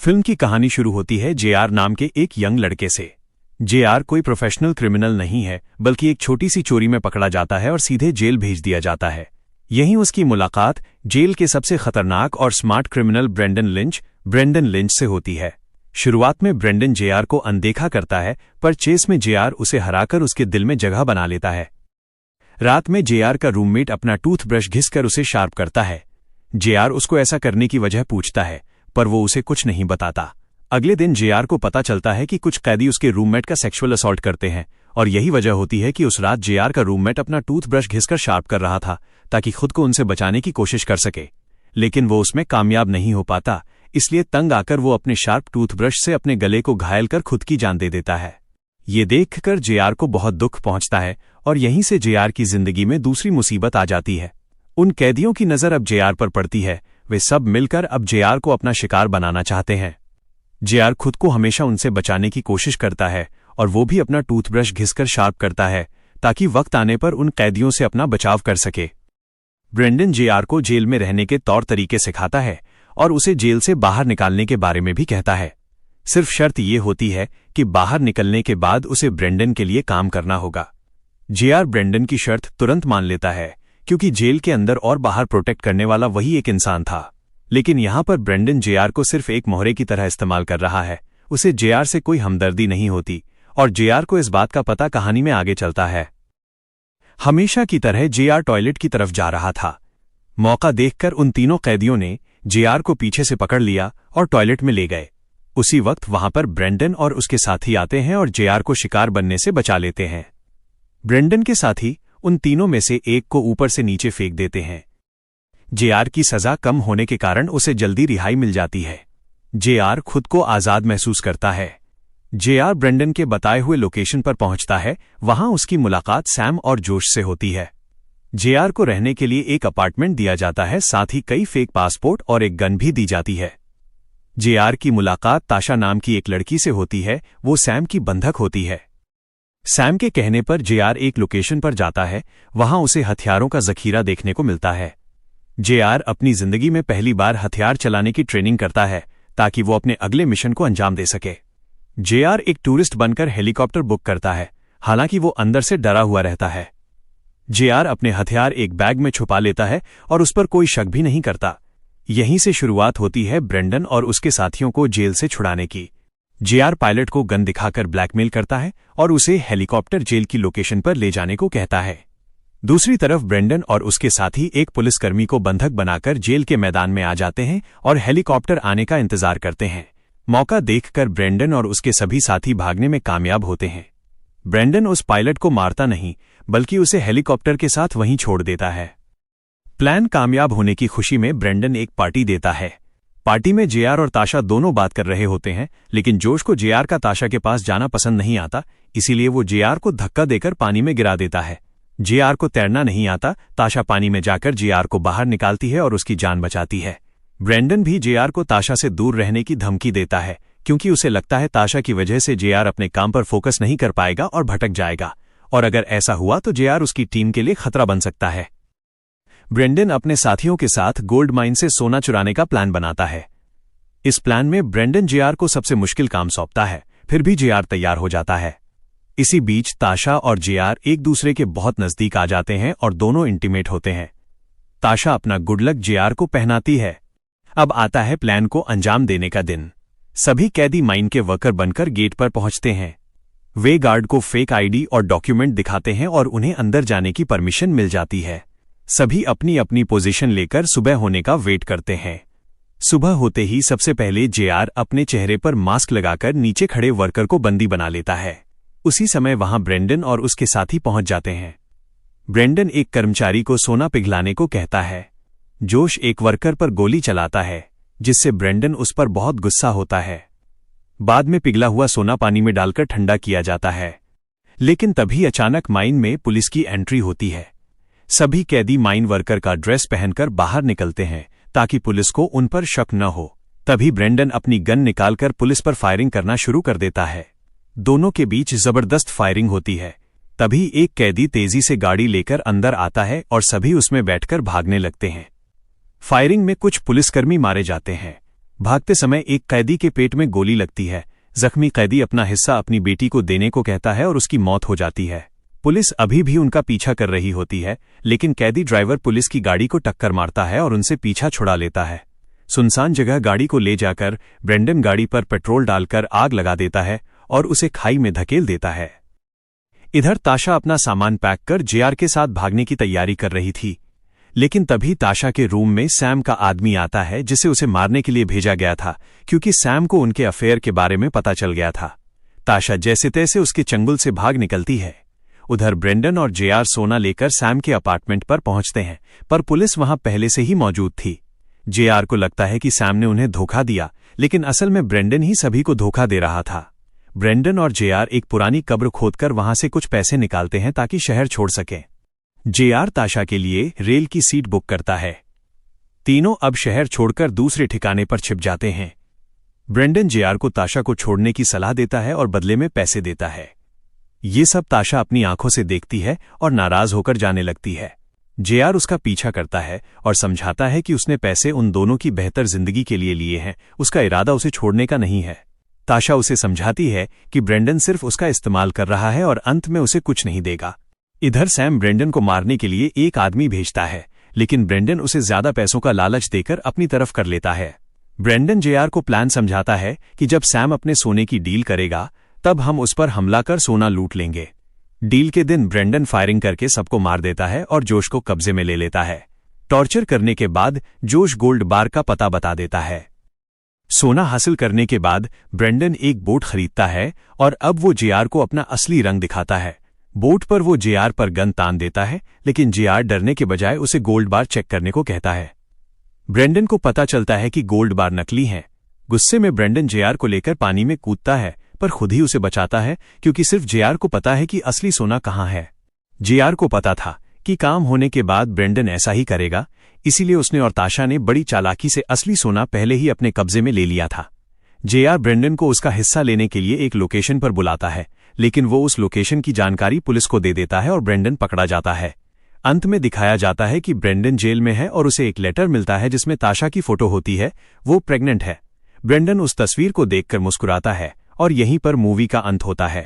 Film की कहानी शुरू होती है जेआर नाम के एक यंग लड़के से। जेआर कोई प्रोफेशनल क्रिमिनल नहीं है, बल्कि एक छोटी सी चोरी में पकड़ा जाता है और सीधे जेल भेज दिया जाता है। यहीं उसकी मुलाकात जेल के सबसे खतरनाक और स्मार्ट क्रिमिनल ब्रेंडन लिंच से होती है। शुरुआत में ब्रेंडन जेआर को अनदेखा करता है, पर चेस में जेआर उसे हराकर उसके दिल में जगह बना लेता है। रात में जेआर का रूममेट अपना टूथब्रश घिसकर उसे शार्प करता है। जेआर उसको ऐसा करने की वजह पूछता है, पर वो उसे कुछ नहीं बताता। अगले दिन जेआर को पता चलता है कि कुछ कैदी उसके रूममेट का सेक्सुअल असॉल्ट करते हैं, और यही वजह होती है कि उस रात जेआर का रूममेट अपना टूथब्रश घिसकर शार्प कर रहा था, ताकि खुद को उनसे बचाने की कोशिश कर सके। लेकिन वो उसमें कामयाब नहीं हो पाता, इसलिए तंग आकर वो अपने शार्प टूथब्रश से अपने गले को घायल कर खुद की जान दे देता है। ये देखकर जेआर को बहुत दुख पहुंचता है, और यहीं से जेआर की जिंदगी में दूसरी मुसीबत आ जाती है। उन कैदियों की नजर अब जेआर पर पड़ती है। वे सब मिलकर अब जेआर को अपना शिकार बनाना चाहते हैं। जेआर खुद को हमेशा उनसे बचाने की कोशिश करता है, और वो भी अपना टूथब्रश घिसकर शार्प करता है, ताकि वक्त आने पर उन कैदियों से अपना बचाव कर सके। ब्रेंडन जेआर को जेल में रहने के तौर तरीके सिखाता है और उसे जेल से बाहर निकालने के बारे में भी कहता है। सिर्फ शर्त ये होती है कि बाहर निकलने के बाद उसे ब्रेंडन के लिए काम करना होगा। जेआर ब्रेंडन की शर्त तुरंत मान लेता है, क्योंकि जेल के अंदर और बाहर प्रोटेक्ट करने वाला वही एक इंसान था। लेकिन यहां पर ब्रेंडन जेआर को सिर्फ एक मोहरे की तरह इस्तेमाल कर रहा है। उसे जेआर से कोई हमदर्दी नहीं होती, और जेआर को इस बात का पता कहानी में आगे चलता है। हमेशा की तरह जेआर टॉयलेट की तरफ जा रहा था। मौका देखकर उन तीनों कैदियों ने जेआर को पीछे से पकड़ लिया और टॉयलेट में ले गए। उसी वक्त वहां पर ब्रेंडन और उसके साथी आते हैं और जेआर को शिकार बनने से बचा लेते हैं। ब्रेंडन के साथी उन तीनों में से एक को ऊपर से नीचे फेंक देते हैं। जेआर की सजा कम होने के कारण उसे जल्दी रिहाई मिल जाती है। जेआर खुद को आजाद महसूस करता है। जेआर ब्रेंडन के बताए हुए लोकेशन पर पहुंचता है। वहां उसकी मुलाकात सैम और जोश से होती है। जेआर को रहने के लिए एक अपार्टमेंट दिया जाता है, साथ ही कई फेक पासपोर्ट और एक गन भी दी जाती है। जेआर की मुलाकात ताशा नाम की एक लड़की से होती है। वो सैम की बंधक होती है। सैम के कहने पर जेआर एक लोकेशन पर जाता है। वहां उसे हथियारों का जखीरा देखने को मिलता है। जेआर अपनी जिंदगी में पहली बार हथियार चलाने की ट्रेनिंग करता है, ताकि वो अपने अगले मिशन को अंजाम दे सके। जेआर एक टूरिस्ट बनकर हेलीकॉप्टर बुक करता है, हालांकि वो अंदर से डरा हुआ रहता है। जेआर अपने हथियार एक बैग में छुपा लेता है और उस पर कोई शक भी नहीं करता। यहीं से शुरुआत होती है ब्रेंडन और उसके साथियों को जेल से छुड़ाने की। जेआर पायलट को गन दिखाकर ब्लैकमेल करता है और उसे हेलीकॉप्टर जेल की लोकेशन पर ले जाने को कहता है। दूसरी तरफ ब्रेंडन और उसके साथी एक पुलिसकर्मी को बंधक बनाकर जेल के मैदान में आ जाते हैं और हेलीकॉप्टर आने का इंतजार करते हैं। मौका देखकर ब्रेंडन और उसके सभी साथी भागने में कामयाब होते हैं। ब्रेंडन उस पायलट को मारता नहीं, बल्कि उसे हेलीकॉप्टर के साथ वहीं छोड़ देता है। प्लान कामयाब होने की खुशी में ब्रेंडन एक पार्टी देता है। पार्टी में जेआर और ताशा दोनों बात कर रहे होते हैं, लेकिन जोश को जेआर का ताशा के पास जाना पसंद नहीं आता, इसीलिए वो जेआर को धक्का देकर पानी में गिरा देता है। जेआर को तैरना नहीं आता। ताशा पानी में जाकर जेआर को बाहर निकालती है और उसकी जान बचाती है। ब्रेंडन भी जेआर को ताशा से दूर रहने की धमकी देता है, क्योंकि उसे लगता है ताशा की वजह से जेआर अपने काम पर फोकस नहीं कर पाएगा और भटक जाएगा, और अगर ऐसा हुआ तो जेआर उसकी टीम के लिए खतरा बन सकता है। ब्रेंडन अपने साथियों के साथ गोल्ड माइन से सोना चुराने का प्लान बनाता है। इस प्लान में ब्रेंडन जेआर को सबसे मुश्किल काम सौंपता है, फिर भी जेआर तैयार हो जाता है। इसी बीच ताशा और जेआर एक दूसरे के बहुत नजदीक आ जाते हैं और दोनों इंटीमेट होते हैं। ताशा अपना गुड लक जेआर को पहनाती है। अब आता है प्लान को अंजाम देने का दिन। सभी कैदी माइन के वर्कर बनकर गेट पर पहुंचते हैं। वे गार्ड को फेक आईडी और डॉक्यूमेंट दिखाते हैं और उन्हें अंदर जाने की परमिशन मिल जाती है। सभी अपनी अपनी पोजीशन लेकर सुबह होने का वेट करते हैं। सुबह होते ही सबसे पहले जेआर अपने चेहरे पर मास्क लगाकर नीचे खड़े वर्कर को बंदी बना लेता है। उसी समय वहां ब्रेंडन और उसके साथी पहुंच जाते हैं। ब्रेंडन एक कर्मचारी को सोना पिघलाने को कहता है। जोश एक वर्कर पर गोली चलाता है, जिससे ब्रेंडन उस पर बहुत गुस्सा होता है। बाद में पिघला हुआ सोना पानी में डालकर ठंडा किया जाता है। लेकिन तभी अचानक माइन में पुलिस की एंट्री होती है। सभी कैदी माइन वर्कर का ड्रेस पहनकर बाहर निकलते हैं, ताकि पुलिस को उन पर शक न हो। तभी ब्रेंडन अपनी गन निकालकर पुलिस पर फायरिंग करना शुरू कर देता है। दोनों के बीच जबरदस्त फायरिंग होती है। तभी एक कैदी तेजी से गाड़ी लेकर अंदर आता है और सभी उसमें बैठकर भागने लगते हैं। फायरिंग में कुछ पुलिसकर्मी मारे जाते हैं। भागते समय एक कैदी के पेट में गोली लगती है। जख्मी कैदी अपना हिस्सा अपनी बेटी को देने को कहता है और उसकी मौत हो जाती है। पुलिस अभी भी उनका पीछा कर रही होती है, लेकिन कैदी ड्राइवर पुलिस की गाड़ी को टक्कर मारता है और उनसे पीछा छुड़ा लेता है। सुनसान जगह गाड़ी को ले जाकर ब्रेंडन गाड़ी पर पेट्रोल डालकर आग लगा देता है और उसे खाई में धकेल देता है। इधर ताशा अपना सामान पैक कर जेआर के साथ भागने की तैयारी कर रही थी, लेकिन तभी ताशा के रूम में सैम का आदमी आता है जिसे उसे मारने के लिए भेजा गया था, क्योंकि सैम को उनके अफेयर के बारे में पता चल गया था। ताशा जैसे तैसे उसके चंगुल से भाग निकलती है। उधर ब्रेंडन और जेआर सोना लेकर सैम के अपार्टमेंट पर पहुंचते हैं, पर पुलिस वहां पहले से ही मौजूद थी। जेआर को लगता है कि सैम ने उन्हें धोखा दिया, लेकिन असल में ब्रेंडन ही सभी को धोखा दे रहा था। ब्रेंडन और जेआर एक पुरानी कब्र खोदकर वहां से कुछ पैसे निकालते हैं ताकि शहर छोड़ सकें। जेआर ताशा के लिए रेल की सीट बुक करता है। तीनों अब शहर छोड़कर दूसरे ठिकाने पर छिप जाते हैं। ब्रेंडन जेआर को ताशा को छोड़ने की सलाह देता है और बदले में पैसे देता है। ये सब ताशा अपनी आंखों से देखती है और नाराज होकर जाने लगती है। जेआर उसका पीछा करता है और समझाता है कि उसने पैसे उन दोनों की बेहतर जिंदगी के लिए लिए हैं, उसका इरादा उसे छोड़ने का नहीं है। ताशा उसे समझाती है कि ब्रेंडन सिर्फ उसका इस्तेमाल कर रहा है और अंत में उसे कुछ नहीं देगा। इधर सैम ब्रेंडन को मारने के लिए एक आदमी भेजता है, लेकिन ब्रेंडन उसे ज्यादा पैसों का लालच देकर अपनी तरफ कर लेता है। ब्रेंडन जेआर को प्लान समझाता है कि जब सैम अपने सोने की डील करेगा तब हम उस पर हमला कर सोना लूट लेंगे। डील के दिन ब्रेंडन फायरिंग करके सबको मार देता है और जोश को कब्जे में ले लेता है। टॉर्चर करने के बाद जोश गोल्ड बार का पता बता देता है। सोना हासिल करने के बाद ब्रेंडन एक बोट खरीदता है और अब वो जेआर को अपना असली रंग दिखाता है। बोट पर वो जेआर पर गन तान देता है, लेकिन जेआर डरने के बजाय उसे गोल्ड बार चेक करने को कहता है। ब्रेंडन को पता चलता है कि गोल्ड बार नकली हैं। गुस्से में ब्रेंडन जेआर को लेकर पानी में कूदता है, पर खुद ही उसे बचाता है, क्योंकि सिर्फ जेआर को पता है कि असली सोना कहाँ है। जेआर को पता था कि काम होने के बाद ब्रेंडन ऐसा ही करेगा, इसीलिए उसने और ताशा ने बड़ी चालाकी से असली सोना पहले ही अपने कब्जे में ले लिया था। जेआर ब्रेंडन को उसका हिस्सा लेने के लिए एक लोकेशन पर बुलाता है, लेकिन वो उस लोकेशन की जानकारी पुलिस को दे देता है और ब्रेंडन पकड़ा जाता है। अंत में दिखाया जाता है कि ब्रेंडन जेल में है और उसे एक लेटर मिलता है जिसमें ताशा की फोटो होती है, वो प्रेग्नेंट है। ब्रेंडन उस तस्वीर को देखकर मुस्कुराता है और यहीं पर मूवी का अंत होता है।